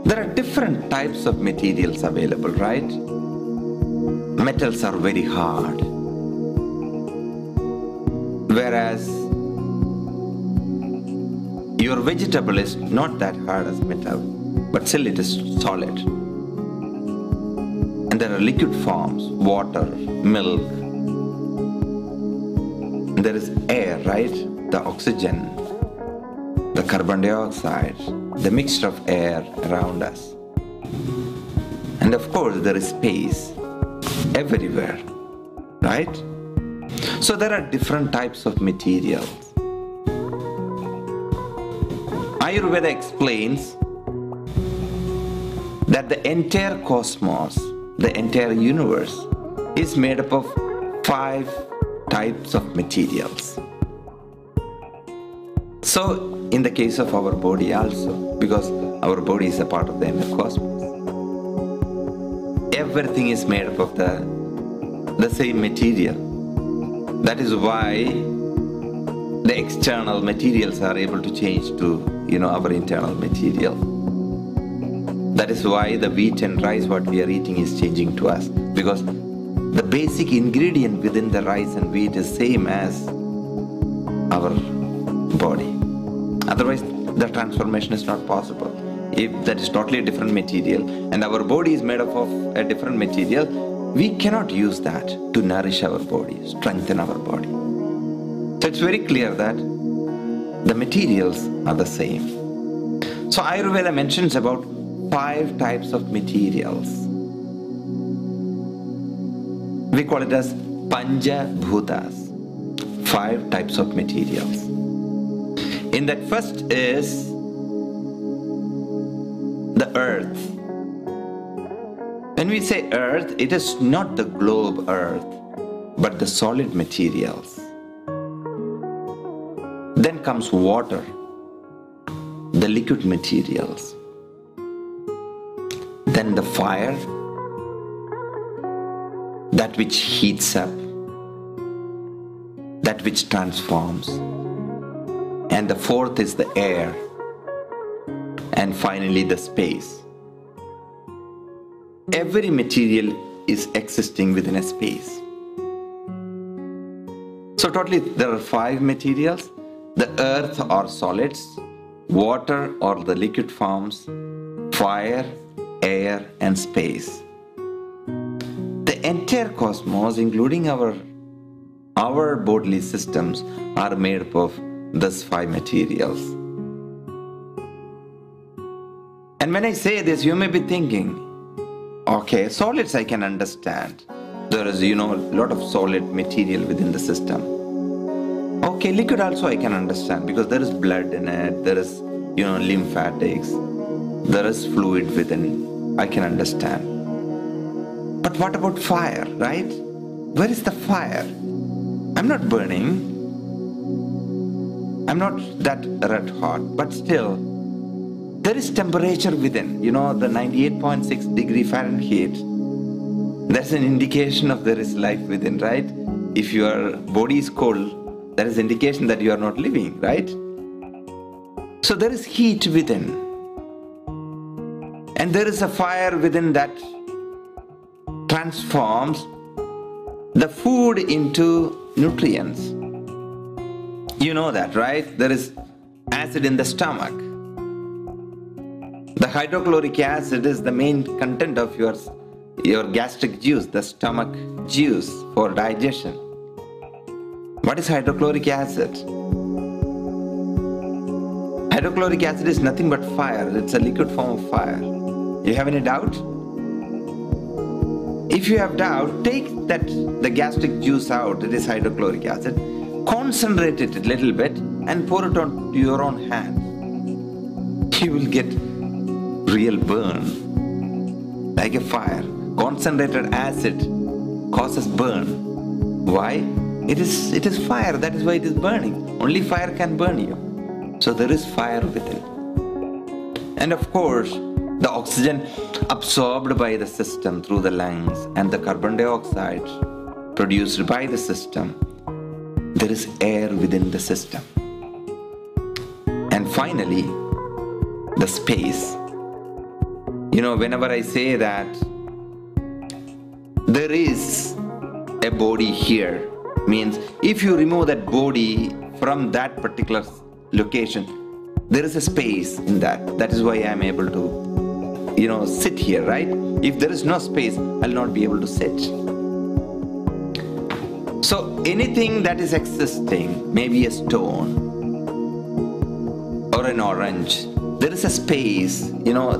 There are different types of materials available, right? Metals are very hard, whereas your vegetable is not that hard as metal, but still it is solid. And there are liquid forms, water, milk. And there is air, right? The oxygen, the carbon dioxide, the mixture of air around us. And of course, there is space everywhere, right? So there are different types of materials. Ayurveda explains that the entire cosmos, the entire universe, is made up of 5 types of materials. So, in the case of our body also, because our body is a part of the inner cosmos, everything is made up of the same material. That is why the external materials are able to change to, our internal material. That is why the wheat and rice what we are eating is changing to us, because the basic ingredient within the rice and wheat is same as our body. Otherwise, the transformation is not possible. If that is totally a different material and our body is made up of a different material, we cannot use that to nourish our body, strengthen our body. So it's very clear that the materials are the same. So Ayurveda mentions about 5 types of materials. We call it as Panja Bhutas, 5 types of materials. In that first is the earth. When we say earth, it is not the globe earth, but the solid materials. Then comes water, the liquid materials. Then the fire, that which heats up, that which transforms. And the fourth is the air. And finally the space. Every material is existing within a space. So totally there are 5 materials. The earth or solids, water or the liquid forms, fire, air and space. The entire cosmos, including our bodily systems, are made up of these 5 materials. And when I say this, you may be thinking, okay, solids I can understand. There is, a lot of solid material within the system. Okay, liquid also I can understand because there is blood in it, there is, lymphatics, there is fluid within, I can understand. But what about fire, right? Where is the fire? I'm not burning. I'm not that red hot, but still, there is temperature within, the 98.6 degree Fahrenheit. That's an indication of there is life within, right? If your body is cold, that is indication that you are not living, right? So there is heat within. And there is a fire within that transforms the food into nutrients. You know that, right? There is acid in the stomach. The hydrochloric acid is the main content of your gastric juice, the stomach juice for digestion. What is hydrochloric acid? Hydrochloric acid is nothing but fire. It's a liquid form of fire. You have any doubt? If you have doubt, take the gastric juice out. It is hydrochloric acid. Concentrate it a little bit and pour it on your own hand. You will get real burn, like a fire. Concentrated acid causes burn. Why? It is fire, that is why it is burning. Only fire can burn you. So there is fire within. And of course, the oxygen absorbed by the system through the lungs and the carbon dioxide produced by the system. There is air within the system. And finally, the space. Whenever I say that there is a body here, means if you remove that body from that particular location, there is a space in that. That is why I am able to, sit here, right? If there is no space, I'll not be able to sit. So anything that is existing, maybe a stone or an orange, there is a space,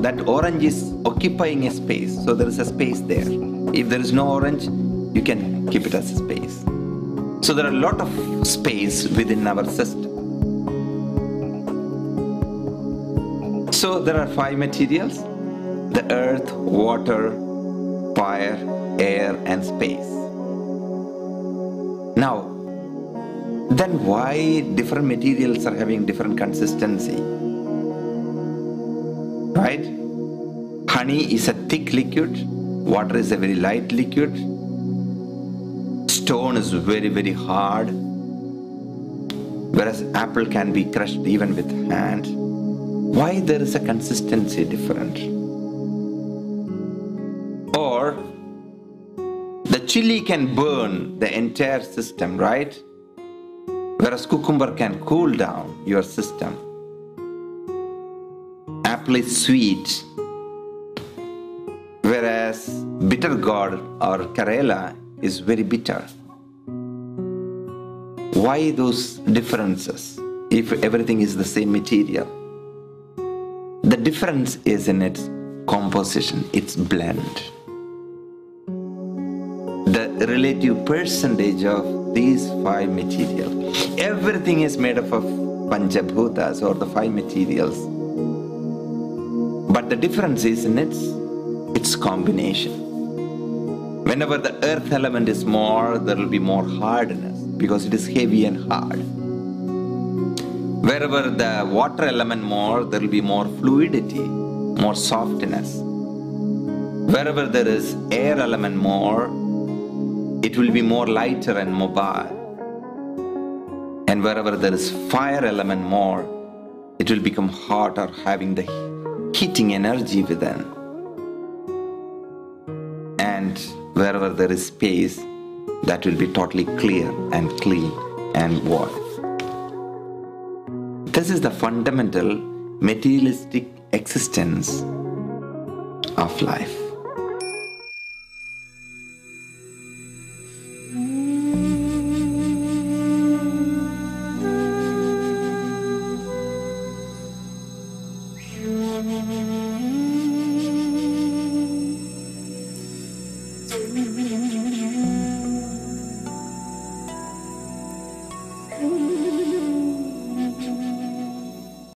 that orange is occupying a space. So there is a space there. If there is no orange, you can keep it as a space. So there are a lot of space within our system. So there are 5 materials: the earth, water, fire, air, and space. Now, then why different materials are having different consistency? Right? Honey is a thick liquid, water is a very light liquid, stone is very, very hard, whereas apple can be crushed even with hand. Why there is a consistency different? Or the chili can burn the entire system, right? Whereas cucumber can cool down your system. Apple is sweet, whereas bitter gourd or Karela is very bitter. Why those differences if everything is the same material? The difference is in its composition, its blend. The relative percentage of these 5 materials. Everything is made up of Panchabhutas or the 5 materials. But the difference is in its combination. Whenever the earth element is more, there will be more hardness because it is heavy and hard. Wherever the water element more, there will be more fluidity, more softness. Wherever there is air element more, it will be more lighter and mobile. And wherever there is fire element more, it will become hot or having the heating energy within. And wherever there is space, that will be totally clear and clean and warm. This is the fundamental materialistic existence of life.